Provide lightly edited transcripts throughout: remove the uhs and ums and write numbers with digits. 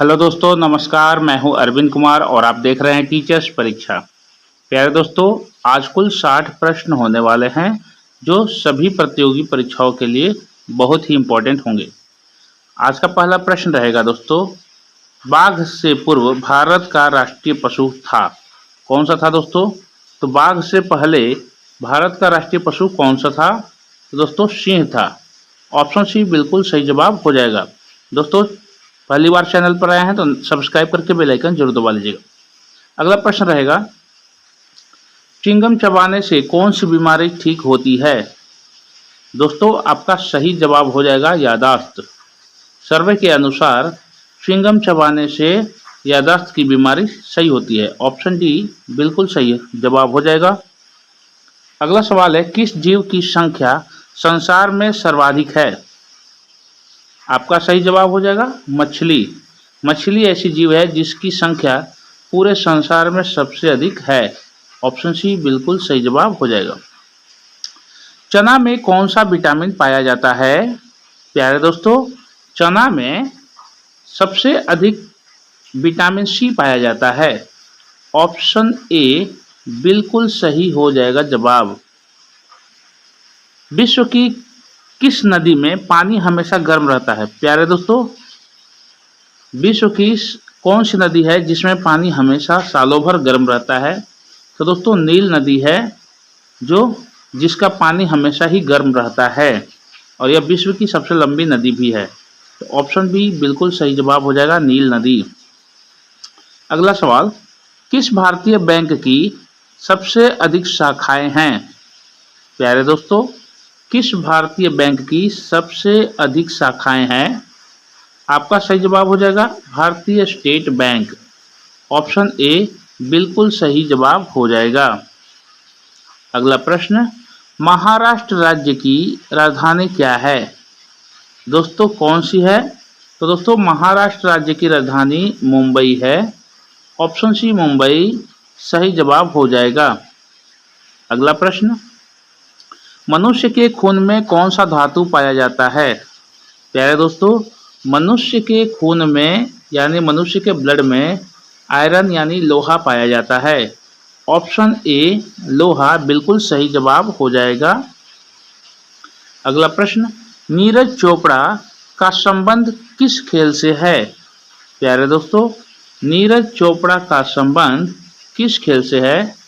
Hello दोस्तों, नमस्कार। मैं हूं अरविंद कुमार और आप देख रहे हैं टीचर्स परीक्षा। प्यारे दोस्तों, आज कुल 60 प्रश्न होने वाले हैं जो सभी प्रतियोगी परीक्षाओं के लिए बहुत ही इम्पोर्टेंट होंगे। आज का पहला प्रश्न रहेगा दोस्तों, बाघ से पूर्व भारत का राष्ट्रीय पशु था। कौन सा था दोस्तों? तो बाघ से पहले भारत का राष्ट्रीय पशु कौन सा था? तो दोस्तों सिंह था। ऑप्शन सी बिल्कुल सही जवाब हो जाएगा। दोस्तों, पहली बार चैनल पर आए हैं तो सब्सक्राइब करके बेल आइकन जरूर दबा लीजिएगा। अगला प्रश्न रहेगा, च्युइंगम चबाने से कौन सी बीमारी ठीक होती है? दोस्तों, आपका सही जवाब हो जाएगा यादाश्त। सर्वे के अनुसार च्युइंगम चबाने से यादाश्त की बीमारी सही होती है। ऑप्शन डी बिल्कुल सही जवाब हो जाएगा। अगला सवाल है, किस जीव की संख्या संसार में सर्वाधिक है? आपका सही जवाब हो जाएगा मछली। मछली ऐसी जीव है जिसकी संख्या पूरे संसार में सबसे अधिक है। ऑप्शन सी बिल्कुल सही जवाब हो जाएगा। चना में कौन सा विटामिन पाया जाता है? प्यारे दोस्तों, चना में सबसे अधिक विटामिन सी पाया जाता है। ऑप्शन ए बिल्कुल सही हो जाएगा जवाब। विश्व की किस नदी में पानी हमेशा गर्म रहता है? प्यारे दोस्तों, विश्व की कौन सी नदी है जिसमें पानी हमेशा सालों भर गर्म रहता है? तो दोस्तों नील नदी है जिसका पानी हमेशा ही गर्म रहता है और यह विश्व की सबसे लंबी नदी भी है। तो ऑप्शन बी बिल्कुल सही जवाब हो जाएगा, नील नदी। अगला सवाल, किस भारतीय बैंक की सबसे अधिक शाखाएं हैं? प्यारे दोस्तों, किस भारतीय बैंक की सबसे अधिक शाखाएं हैं? आपका सही जवाब हो जाएगा भारतीय स्टेट बैंक। ऑप्शन ए बिल्कुल सही जवाब हो जाएगा। अगला प्रश्न, महाराष्ट्र राज्य की राजधानी क्या है? दोस्तों कौन सी है? तो दोस्तों महाराष्ट्र राज्य की राजधानी मुंबई है। ऑप्शन सी मुंबई सही जवाब हो जाएगा। अगला प्रश्न, मनुष्य के खून में कौन सा धातु पाया जाता है? प्यारे दोस्तों, मनुष्य के खून में यानी मनुष्य के ब्लड में आयरन यानी लोहा पाया जाता है। ऑप्शन ए लोहा बिल्कुल सही जवाब हो जाएगा। अगला प्रश्न, नीरज चोपड़ा का संबंध किस खेल से है? प्यारे दोस्तों, नीरज चोपड़ा का संबंध किस खेल से है?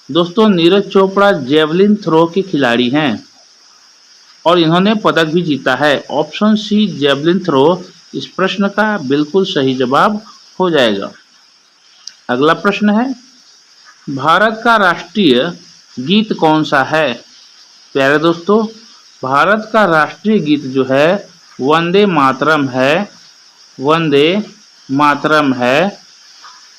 दोस्तों नीरज चोपड़ा जेवलिन थ्रो के खिलाड़ी हैं और इन्होंने पदक भी जीता है। ऑप्शन सी जेवलिन थ्रो इस प्रश्न का बिल्कुल सही जवाब हो जाएगा। अगला प्रश्न है, भारत का राष्ट्रीय गीत कौन सा है? प्यारे दोस्तों, भारत का राष्ट्रीय गीत जो है वंदे मातरम है। वंदे मातरम है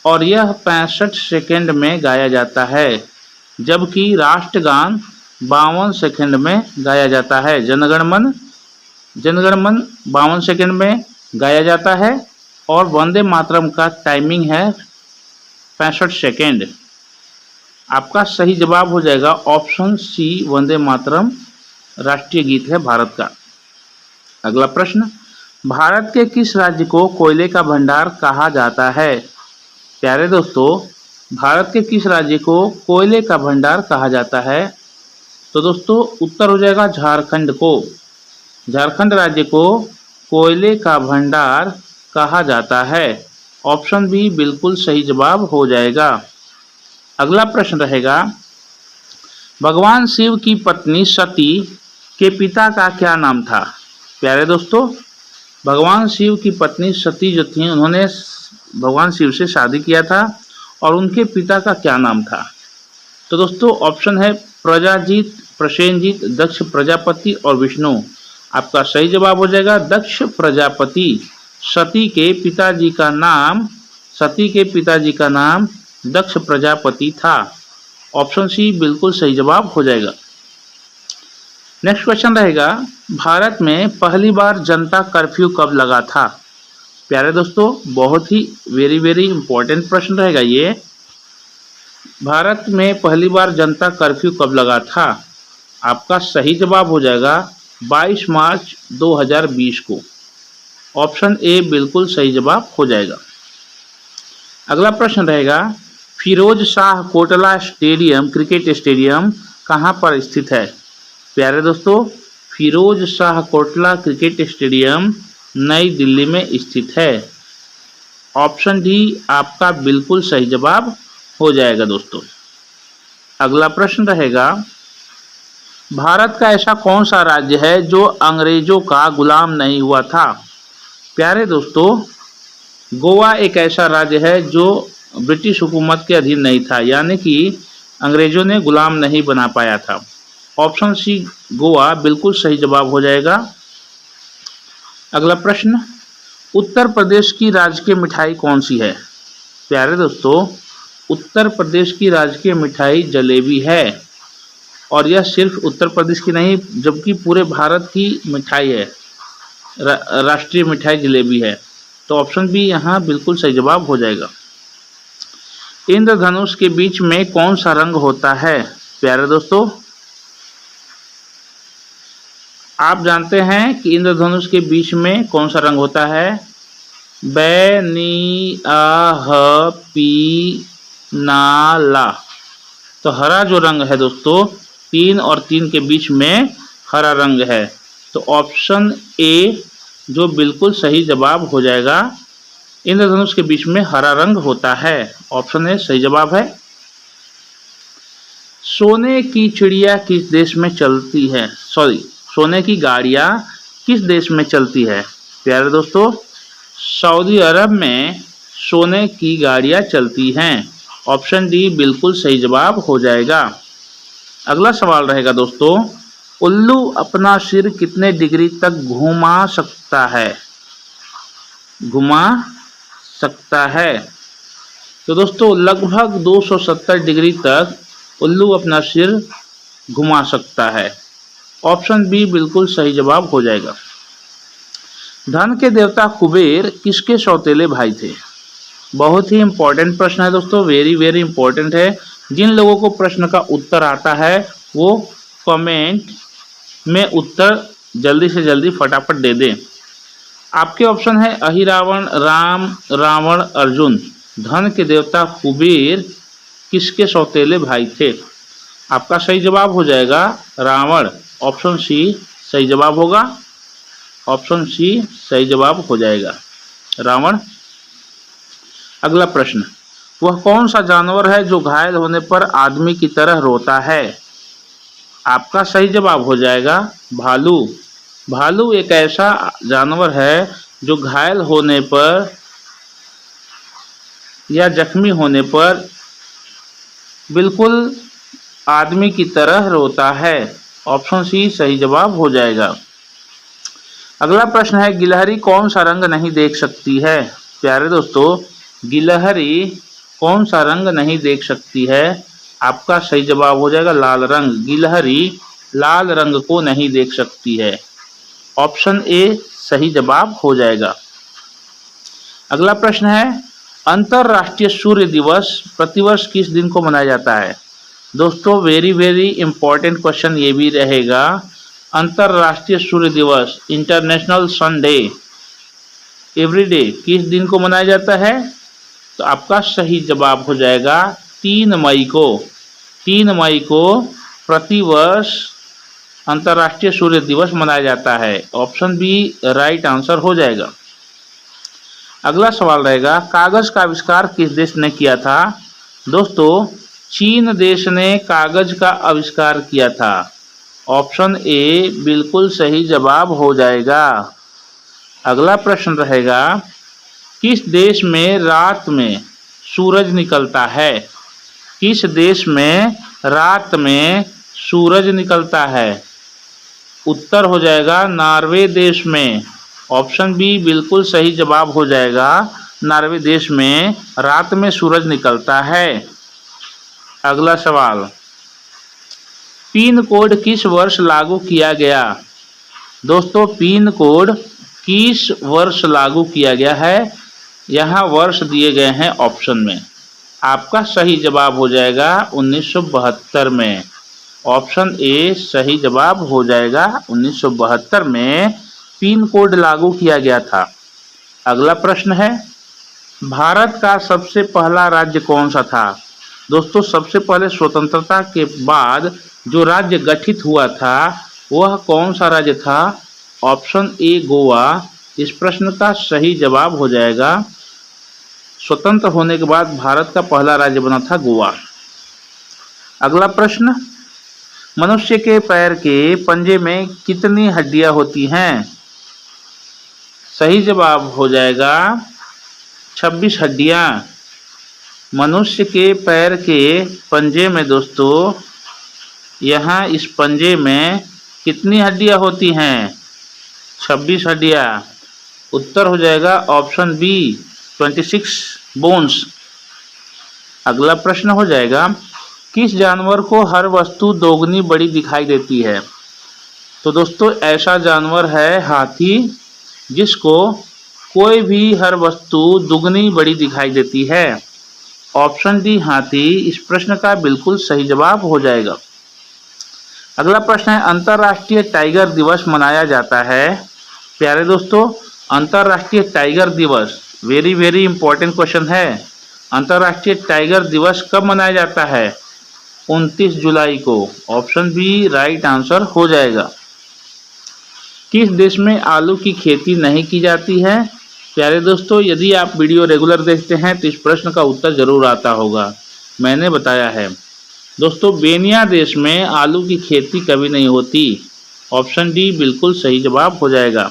और यह 65 सेकंड में गाया जाता है, जबकि राष्ट्रगान 52 सेकंड में गाया जाता है। जनगण मन 52 सेकंड में गाया जाता है और वंदे मातरम का टाइमिंग है 65 सेकंड। आपका सही जवाब हो जाएगा ऑप्शन सी, वंदे मातरम राष्ट्रीय गीत है भारत का। अगला प्रश्न, भारत के किस राज्य को कोयले का भंडार कहा जाता है? प्यारे दोस्तों, भारत के किस राज्य को कोयले का भंडार कहा जाता है? तो दोस्तों उत्तर हो जाएगा झारखंड को। झारखंड राज्य को कोयले का भंडार कहा जाता है। ऑप्शन बी बिल्कुल सही जवाब हो जाएगा। अगला प्रश्न रहेगा, भगवान शिव की पत्नी सती के पिता का क्या नाम था? प्यारे दोस्तों, भगवान शिव की पत्नी सती जो थी उन्होंने भगवान शिव से शादी किया था और उनके पिता का क्या नाम था? तो दोस्तों ऑप्शन है प्रजाजीत, प्रसेनजीत, दक्ष प्रजापति और विष्णु। आपका सही जवाब हो जाएगा दक्ष प्रजापति। सती के पिताजी का नाम दक्ष प्रजापति था। ऑप्शन सी बिल्कुल सही जवाब हो जाएगा। नेक्स्ट क्वेश्चन रहेगा, भारत में पहली बार जनता कर्फ्यू कब लगा था? प्यारे दोस्तों, बहुत ही वेरी इंपॉर्टेंट प्रश्न रहेगा ये। भारत में पहली बार जनता कर्फ्यू कब लगा था? आपका सही जवाब हो जाएगा 22 मार्च 2020 को। ऑप्शन ए बिल्कुल सही जवाब हो जाएगा। अगला प्रश्न रहेगा, Firoz Shah Kotla stadium cricket stadium कहाँ पर स्थित है? प्यारे दोस्तों, फिरोज शाह कोटला क्रिकेट स्टेडियम नई दिल्ली में स्थित है। ऑप्शन डी आपका बिल्कुल सही जवाब हो जाएगा दोस्तों। अगला प्रश्न रहेगा, भारत का ऐसा कौन सा राज्य है जो अंग्रेजों का गुलाम नहीं हुआ था? प्यारे दोस्तों, गोवा एक ऐसा राज्य है जो ब्रिटिश हुकूमत के अधीन नहीं था, यानी कि अंग्रेजों ने गुलाम नहीं बना पाया था। ऑप्शन सी गोवा बिल्कुल सही जवाब हो जाएगा। अगला प्रश्न, उत्तर प्रदेश की राजकीय मिठाई कौन सी है? प्यारे दोस्तों, उत्तर प्रदेश की राजकीय मिठाई जलेबी है, और यह सिर्फ उत्तर प्रदेश की नहीं जबकि पूरे भारत की मिठाई है। राष्ट्रीय मिठाई जलेबी है, तो ऑप्शन बी यहाँ बिल्कुल सही जवाब हो जाएगा। इंद्रधनुष के बीच में कौन सा रंग होता है? प्यारे दोस्तों, आप जानते हैं कि इंद्रधनुष के बीच में कौन सा रंग होता है? बैनी पी ना ला। तो हरा जो रंग है दोस्तों, 3 और 3 के बीच में हरा रंग है, तो ऑप्शन ए जो बिल्कुल सही जवाब हो जाएगा। इंद्रधनुष के बीच में हरा रंग होता है, ऑप्शन ए सही जवाब है। सोने की चिड़िया किस देश में चलती है? सोने की गाड़ियाँ किस देश में चलती है? प्यारे दोस्तों, सऊदी अरब में सोने की गाड़ियाँ चलती हैं। ऑप्शन डी बिल्कुल सही जवाब हो जाएगा। अगला सवाल रहेगा दोस्तों, उल्लू अपना सिर कितने डिग्री तक घुमा सकता है? घुमा सकता है, तो दोस्तों लगभग 270 डिग्री तक उल्लू अपना सिर घुमा सकता है। ऑप्शन बी बिल्कुल सही जवाब हो जाएगा। धन के देवता कुबेर किसके सौतेले भाई थे? बहुत ही इंपॉर्टेंट प्रश्न है दोस्तों, वेरी वेरी इंपॉर्टेंट है। जिन लोगों को प्रश्न का उत्तर आता है वो कमेंट में उत्तर जल्दी से जल्दी फटाफट दे दें। आपके ऑप्शन है अहिरावण, राम, रावण, अर्जुन। धन के देवता कुबेर किसके सौतेले भाई थे? आपका सही जवाब हो जाएगा रावण। ऑप्शन सी सही जवाब होगा। ऑप्शन सी सही जवाब हो जाएगा, रावण। अगला प्रश्न, वह कौन सा जानवर है जो घायल होने पर आदमी की तरह रोता है? आपका सही जवाब हो जाएगा भालू। भालू एक ऐसा जानवर है जो घायल होने पर या जख्मी होने पर बिल्कुल आदमी की तरह रोता है। ऑप्शन सी सही जवाब हो जाएगा। अगला प्रश्न है, गिलहरी कौन सा रंग नहीं देख सकती है? प्यारे दोस्तों, गिलहरी कौन सा रंग नहीं देख सकती है? आपका सही जवाब हो जाएगा लाल रंग। गिलहरी लाल रंग को नहीं देख सकती है। ऑप्शन ए सही जवाब हो जाएगा। अगला प्रश्न है, अंतरराष्ट्रीय सूर्य दिवस प्रतिवर्ष किस दिन को मनाया जाता है? दोस्तों वेरी वेरी इंपॉर्टेंट क्वेश्चन ये भी रहेगा। अंतरराष्ट्रीय सूर्य दिवस, इंटरनेशनल सन डे, एवरी डे किस दिन को मनाया जाता है? तो आपका सही जवाब हो जाएगा 3 मई को। 3 मई को प्रतिवर्ष अंतर्राष्ट्रीय सूर्य दिवस मनाया जाता है। ऑप्शन बी राइट आंसर हो जाएगा। अगला सवाल रहेगा, कागज का आविष्कार किस देश ने किया था? दोस्तों चीन देश ने कागज का आविष्कार किया था। ऑप्शन ए बिल्कुल सही जवाब हो जाएगा। अगला प्रश्न रहेगा, किस देश में रात में सूरज निकलता है? किस देश में रात में सूरज निकलता है? उत्तर हो जाएगा नॉर्वे देश में। ऑप्शन बी बिल्कुल सही जवाब हो जाएगा। नॉर्वे देश में रात में सूरज निकलता है। अगला सवाल, पिन कोड किस वर्ष लागू किया गया? दोस्तों पिन कोड किस वर्ष लागू किया गया है? यहाँ वर्ष दिए गए हैं ऑप्शन में। आपका सही जवाब हो जाएगा 1972 में। ऑप्शन ए सही जवाब हो जाएगा। 1972 में पिन कोड लागू किया गया था। अगला प्रश्न है, भारत का सबसे पहला राज्य कौन सा था? दोस्तों, सबसे पहले स्वतंत्रता के बाद जो राज्य गठित हुआ था वह कौन सा राज्य था? Option A Goa. इस प्रश्न का सही जवाब हो जाएगा, स्वतंत्र होने के बाद भारत का पहला राज्य बना था गोवा। अगला प्रश्न, मनुष्य के पैर के पंजे में कितनी हड्डियां होती हैं? सही जवाब हो जाएगा 26 हड्डियां। मनुष्य के पैर के पंजे में दोस्तों, यहाँ इस पंजे में कितनी हड्डियां होती हैं? 26 हड्डियां। उत्तर हो जाएगा ऑप्शन बी 26 बोन्स। अगला प्रश्न हो जाएगा, किस जानवर को हर वस्तु दोगुनी बड़ी दिखाई देती है? तो दोस्तों, ऐसा जानवर है हाथी, जिसको कोई भी हर वस्तु दुगनी बड़ी दिखाई देती है। ऑप्शन डी हाथी इस प्रश्न का बिल्कुल सही जवाब हो जाएगा। अगला प्रश्न है, अंतर्राष्ट्रीय टाइगर दिवस मनाया जाता है। प्यारे दोस्तों, अंतर्राष्ट्रीय टाइगर दिवस वेरी वेरी इंपॉर्टेंट क्वेश्चन है। अंतर्राष्ट्रीय टाइगर दिवस कब मनाया जाता है? 29 जुलाई को। ऑप्शन बी राइट आंसर हो जाएगा। किस देश में आलू की खेती नहीं की जाती है? प्यारे दोस्तों, यदि आप वीडियो रेगुलर देखते हैं तो इस प्रश्न का उत्तर जरूर आता होगा। मैंने बताया है दोस्तों, बेनिया देश में आलू की खेती कभी नहीं होती। ऑप्शन डी बिल्कुल सही जवाब हो जाएगा।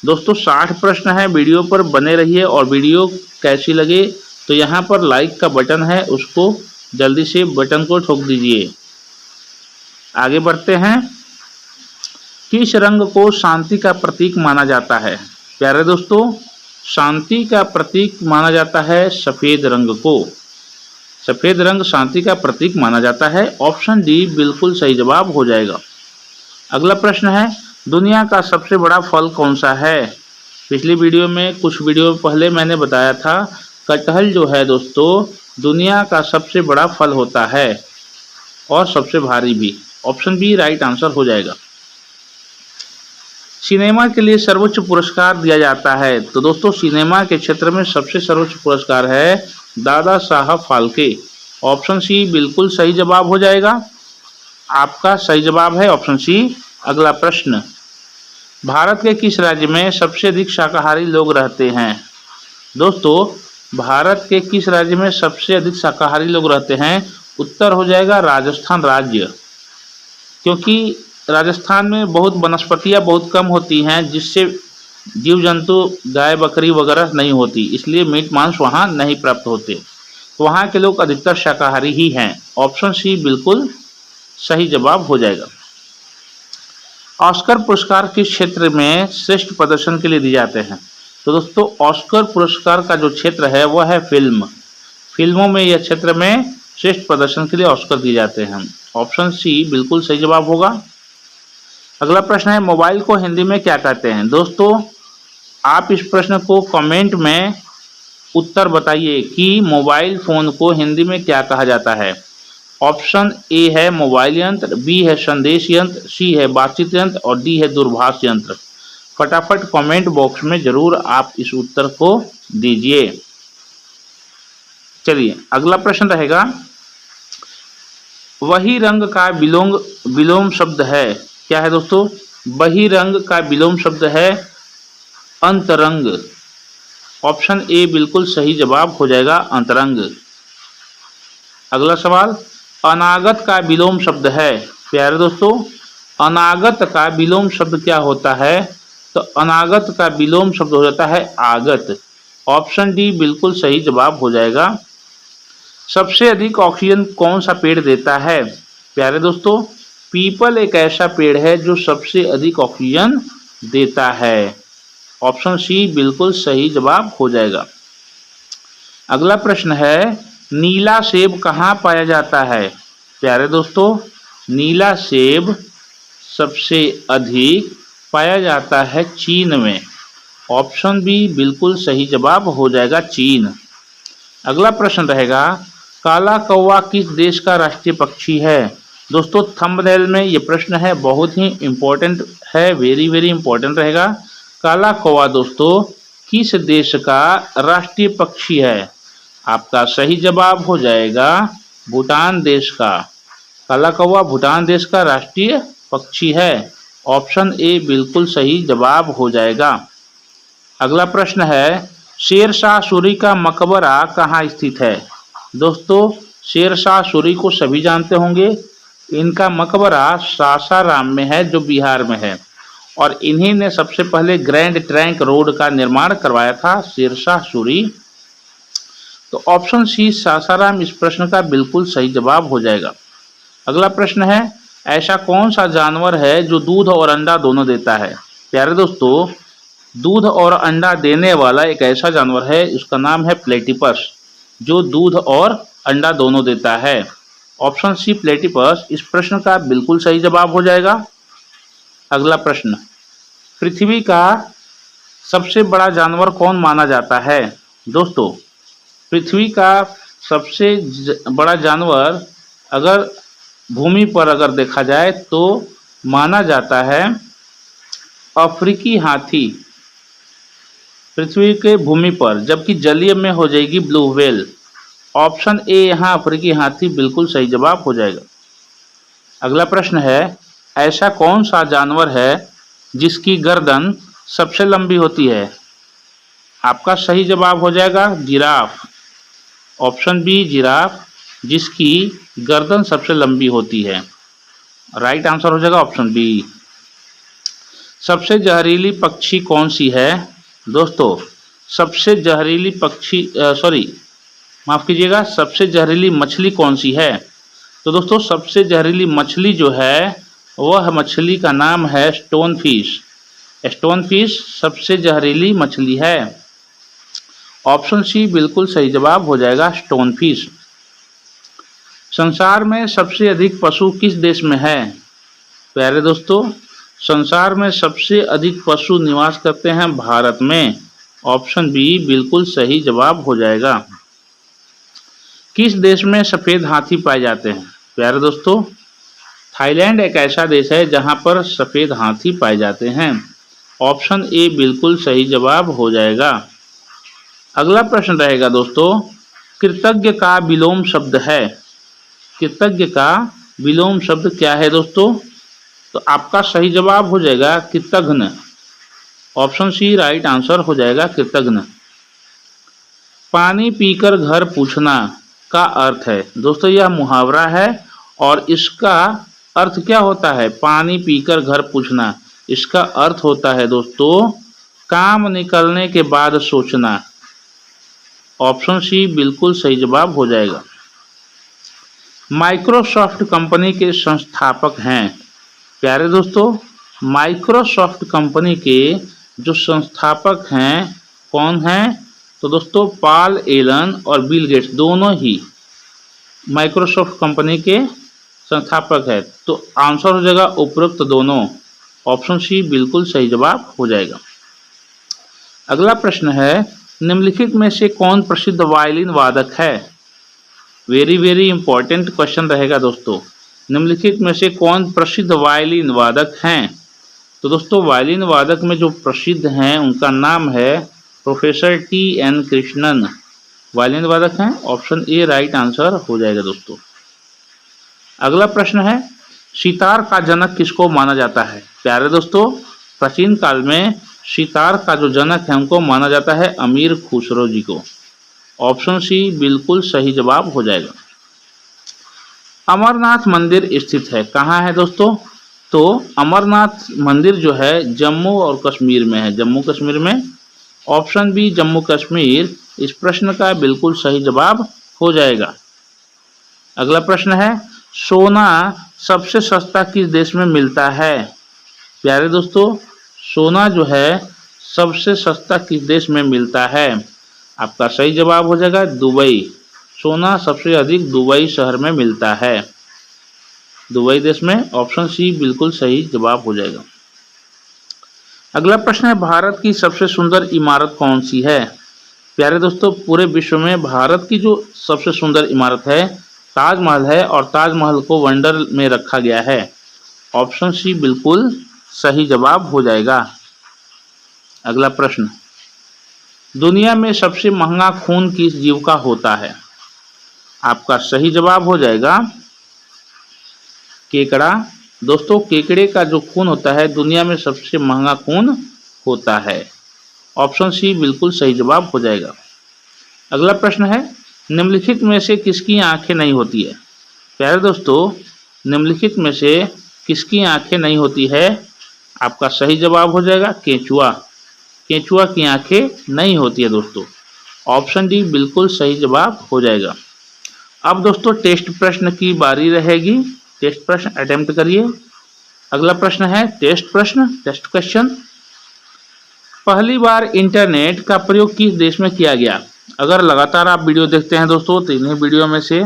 दोस्तों, 60 प्रश्न है, वीडियो पर बने रहिए और वीडियो कैसी लगे तो यहाँ पर लाइक का बटन है, उसको जल्दी से बटन को ठोक दीजिए। आगे बढ़ते हैं, किस रंग को शांति का प्रतीक माना जाता है? प्यारे दोस्तों, शांति का प्रतीक माना जाता है सफेद रंग को। सफेद रंग शांति का प्रतीक माना जाता है। ऑप्शन डी बिल्कुल सही जवाब हो जाएगा। अगला प्रश्न है, दुनिया का सबसे बड़ा फल कौन सा है? पिछली वीडियो में कुछ वीडियो पहले मैंने बताया था, कटहल जो है दोस्तों दुनिया का सबसे बड़ा फल होता है और सबसे भारी भी। ऑप्शन बी राइट आंसर हो जाएगा। सिनेमा के लिए सर्वोच्च पुरस्कार दिया जाता है। तो दोस्तों, सिनेमा के क्षेत्र में सबसे सर्वोच्च पुरस्कार है दादा साहब फाल्के। ऑप्शन सी बिल्कुल सही जवाब हो जाएगा। आपका सही जवाब है ऑप्शन सी। अगला प्रश्न, भारत के किस राज्य में सबसे अधिक शाकाहारी लोग रहते हैं? दोस्तों, भारत के किस राज्य में सबसे अधिक शाकाहारी लोग रहते हैं? उत्तर हो जाएगा राजस्थान राज्य, क्योंकि राजस्थान में बहुत वनस्पतियाँ बहुत कम होती हैं, जिससे जीव जंतु गाय बकरी वगैरह नहीं होती, इसलिए मीट मांस वहाँ नहीं प्राप्त होते। तो वहाँ के लोग अधिकतर शाकाहारी ही हैं। ऑप्शन सी बिल्कुल सही जवाब हो जाएगा। ऑस्कर पुरस्कार किस क्षेत्र में श्रेष्ठ प्रदर्शन के लिए दिए जाते हैं? तो दोस्तों, ऑस्कर पुरस्कार का जो क्षेत्र है वह है फिल्मों में यह क्षेत्र में श्रेष्ठ प्रदर्शन के लिए ऑस्कर दिए जाते हैं। ऑप्शन सी बिल्कुल सही जवाब होगा। अगला प्रश्न है, मोबाइल को हिंदी में क्या कहते हैं? दोस्तों, आप इस प्रश्न को कमेंट में उत्तर बताइए कि मोबाइल फ़ोन को हिंदी में क्या कहा जाता है। ऑप्शन ए है मोबाइल यंत्र, बी है संदेश यंत्र, सी है बातचीत यंत्र और डी है दूरभाष यंत्र। फटाफट कमेंट बॉक्स में जरूर आप इस उत्तर को दीजिए। चलिए, अगला प्रश्न रहेगा, वही रंग का विलोम शब्द है। क्या है दोस्तों? वही रंग का विलोम शब्द है अंतरंग। ऑप्शन ए बिल्कुल सही जवाब हो जाएगा अंतरंग। अगला सवाल, अनागत का विलोम शब्द है। प्यारे दोस्तों, अनागत का विलोम शब्द क्या होता है? तो अनागत का विलोम शब्द हो जाता है आगत। ऑप्शन डी बिल्कुल सही जवाब हो जाएगा। सबसे अधिक ऑक्सीजन कौन सा पेड़ देता है? प्यारे दोस्तों, पीपल एक ऐसा पेड़ है जो सबसे अधिक ऑक्सीजन देता है। ऑप्शन सी बिल्कुल सही जवाब हो जाएगा। अगला प्रश्न है, नीला सेब कहाँ पाया जाता है? प्यारे दोस्तों, नीला सेब सबसे अधिक पाया जाता है चीन में। ऑप्शन बी बिल्कुल सही जवाब हो जाएगा चीन। अगला प्रश्न रहेगा, काला कौवा किस देश का राष्ट्रीय पक्षी है? दोस्तों, थंबनेल में ये प्रश्न है, बहुत ही इम्पोर्टेंट है, वेरी वेरी इंपॉर्टेंट रहेगा। काला कौवा दोस्तों किस देश का राष्ट्रीय पक्षी है? आपका सही जवाब हो जाएगा भूटान देश का। काला कौवा भूटान देश का राष्ट्रीय पक्षी है। ऑप्शन ए बिल्कुल सही जवाब हो जाएगा। अगला प्रश्न है, शेर शाह सूरी का मकबरा कहाँ स्थित है? दोस्तों, शेर शाह सूरी को सभी जानते होंगे। इनका मकबरा सासाराम में है, जो बिहार में है, और इन्हीं ने सबसे पहले ग्रैंड ट्रंक रोड का निर्माण करवाया था, शेर शाह सूरी। तो ऑप्शन सी सासाराम इस प्रश्न का बिल्कुल सही जवाब हो जाएगा। अगला प्रश्न है, ऐसा कौन सा जानवर है जो दूध और अंडा दोनों देता है? प्यारे दोस्तों, दूध और अंडा देने वाला एक ऐसा जानवर है, उसका नाम है प्लेटिपस, जो दूध और अंडा दोनों देता है। ऑप्शन सी प्लेटिपस इस प्रश्न का बिल्कुल सही जवाब हो जाएगा। अगला प्रश्न, पृथ्वी का सबसे बड़ा जानवर कौन माना जाता है? दोस्तों, पृथ्वी का सबसे बड़ा जानवर अगर भूमि पर अगर देखा जाए तो माना जाता है अफ्रीकी हाथी, पृथ्वी के भूमि पर, जबकि जलीय में हो जाएगी ब्लू व्हेल। ऑप्शन ए यहाँ अफ्रीकी हाथी बिल्कुल सही जवाब हो जाएगा। अगला प्रश्न है, ऐसा कौन सा जानवर है जिसकी गर्दन सबसे लंबी होती है? आपका सही जवाब हो जाएगा जिराफ। ऑप्शन बी जिराफ, जिसकी गर्दन सबसे लंबी होती है। राइट आंसर हो जाएगा ऑप्शन बी। सबसे जहरीली पक्षी कौन सी है? दोस्तों, सबसे जहरीली पक्षी माफ कीजिएगा, सबसे जहरीली मछली कौन सी है? तो दोस्तों, सबसे जहरीली मछली जो है वह मछली का नाम है स्टोन फिश। स्टोन फिश सबसे जहरीली मछली है। ऑप्शन सी बिल्कुल सही जवाब हो जाएगा स्टोन फिश। संसार में सबसे अधिक पशु किस देश में है? प्यारे दोस्तों, संसार में सबसे अधिक पशु निवास करते हैं भारत में। ऑप्शन बी बिल्कुल सही जवाब हो जाएगा। किस देश में सफ़ेद हाथी पाए जाते हैं? प्यारे दोस्तों, थाईलैंड एक ऐसा देश है जहां पर सफ़ेद हाथी पाए जाते हैं। ऑप्शन ए बिल्कुल सही जवाब हो जाएगा। अगला प्रश्न रहेगा दोस्तों, कृतज्ञ का विलोम शब्द है। कृतज्ञ का विलोम शब्द क्या है दोस्तों? तो आपका सही जवाब हो जाएगा कृतघ्न। ऑप्शन सी राइट आंसर हो जाएगा कृतघ्न। पानी पीकर घर पूछना का अर्थ है? दोस्तों, यह मुहावरा है और इसका अर्थ क्या होता है? पानी पीकर घर पूछना, इसका अर्थ होता है दोस्तों काम निकलने के बाद सोचना। ऑप्शन सी बिल्कुल सही जवाब हो जाएगा। माइक्रोसॉफ्ट कंपनी के संस्थापक हैं। प्यारे दोस्तों, माइक्रोसॉफ्ट कंपनी के जो संस्थापक हैं कौन हैं? तो दोस्तों, पॉल एलन और बिल गेट्स दोनों ही माइक्रोसॉफ्ट कंपनी के संस्थापक है। तो आंसर हो जाएगा उपरोक्त दोनों। ऑप्शन सी बिल्कुल सही जवाब हो जाएगा। अगला प्रश्न है, निम्नलिखित में से कौन प्रसिद्ध वायलिन वादक है? वेरी इंपॉर्टेंट क्वेश्चन रहेगा दोस्तों। निम्नलिखित में से कौन प्रसिद्ध वायलिन वादक हैं? तो दोस्तों, वायलिन वादक में जो प्रसिद्ध हैं उनका नाम है प्रोफेसर टी.एन. कृष्णन। वायलिन वादक हैं। ऑप्शन ए राइट आंसर हो जाएगा दोस्तों। अगला प्रश्न है, सितार का जनक किसको माना जाता है? प्यारे दोस्तों, प्राचीन काल में सितार का जो जनक है उनको माना जाता है अमीर खुसरो जी को। ऑप्शन सी बिल्कुल सही जवाब हो जाएगा। अमरनाथ मंदिर स्थित है कहाँ है दोस्तों? तो अमरनाथ मंदिर जो है जम्मू और कश्मीर में है, जम्मू कश्मीर में। ऑप्शन बी जम्मू कश्मीर इस प्रश्न का बिल्कुल सही जवाब हो जाएगा। अगला प्रश्न है, सोना सबसे सस्ता किस देश में मिलता है? प्यारे दोस्तों, सोना जो है सबसे सस्ता किस देश में मिलता है? आपका सही जवाब हो जाएगा दुबई। सोना सबसे अधिक दुबई शहर में मिलता है, दुबई देश में। ऑप्शन सी बिल्कुल सही जवाब हो जाएगा। अगला प्रश्न है, भारत की सबसे सुंदर इमारत कौन सी है? प्यारे दोस्तों, पूरे विश्व में भारत की जो सबसे सुंदर इमारत है ताजमहल है, और ताजमहल को वंडर में रखा गया है। ऑप्शन सी बिल्कुल सही जवाब हो जाएगा। अगला प्रश्न, दुनिया में सबसे महंगा खून किस जीव का होता है? आपका सही जवाब हो जाएगा केकड़ा। दोस्तों, केकड़े का जो खून होता है दुनिया में सबसे महंगा खून होता है। ऑप्शन सी बिल्कुल सही जवाब हो जाएगा। अगला प्रश्न है, निम्नलिखित में से किसकी आंखें नहीं होती है? प्यारे दोस्तों, निम्नलिखित में से किसकी आंखें नहीं होती है? आपका सही जवाब हो जाएगा केंचुआ। केंचुआ की आंखें नहीं होती है दोस्तों। ऑप्शन डी बिल्कुल सही जवाब हो जाएगा। अब दोस्तों टेस्ट प्रश्न की बारी रहेगी। टेस्ट प्रश्न अटेम्प्ट करिए। अगला प्रश्न है टेस्ट प्रश्न, टेस्ट क्वेश्चन। पहली बार इंटरनेट का प्रयोग किस देश में किया गया? अगर लगातार आप वीडियो देखते हैं दोस्तों तो इन्हीं वीडियो में से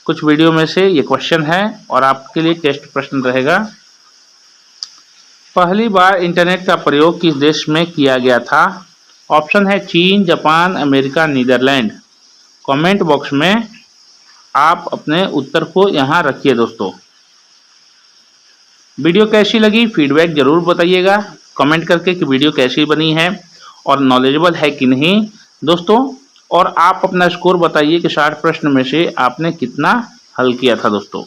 कुछ वीडियो में से ये क्वेश्चन है और आपके लिए टेस्ट प्रश्न रहेगा। पहली बार इंटरनेट का प्रयोग किस देश में किया गया था? ऑप्शन है चीन, Japan, America, Netherland. Comment box में आप अपने उत्तर को यहाँ रखिए दोस्तों। वीडियो कैसी लगी फीडबैक जरूर बताइएगा कमेंट करके कि वीडियो कैसी बनी है और नॉलेजेबल है कि नहीं दोस्तों। और आप अपना स्कोर बताइए कि 60 प्रश्न में से आपने कितना हल किया था दोस्तों।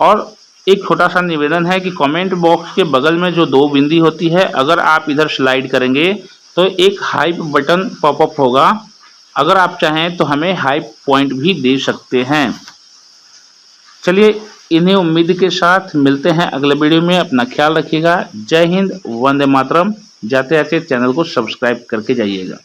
और एक छोटा सा निवेदन है कि कमेंट बॉक्स के बगल में जो 2 बिंदी होती है, अगर आप इधर स्लाइड करेंगे तो एक हाइप बटन पॉपअप होगा। अगर आप चाहें तो हमें हाइप पॉइंट भी दे सकते हैं। चलिए इन्हीं उम्मीद के साथ मिलते हैं अगले वीडियो में। अपना ख्याल रखिएगा। जय हिंद, वंदे मातरम। जाते जाते चैनल को सब्सक्राइब करके जाइएगा।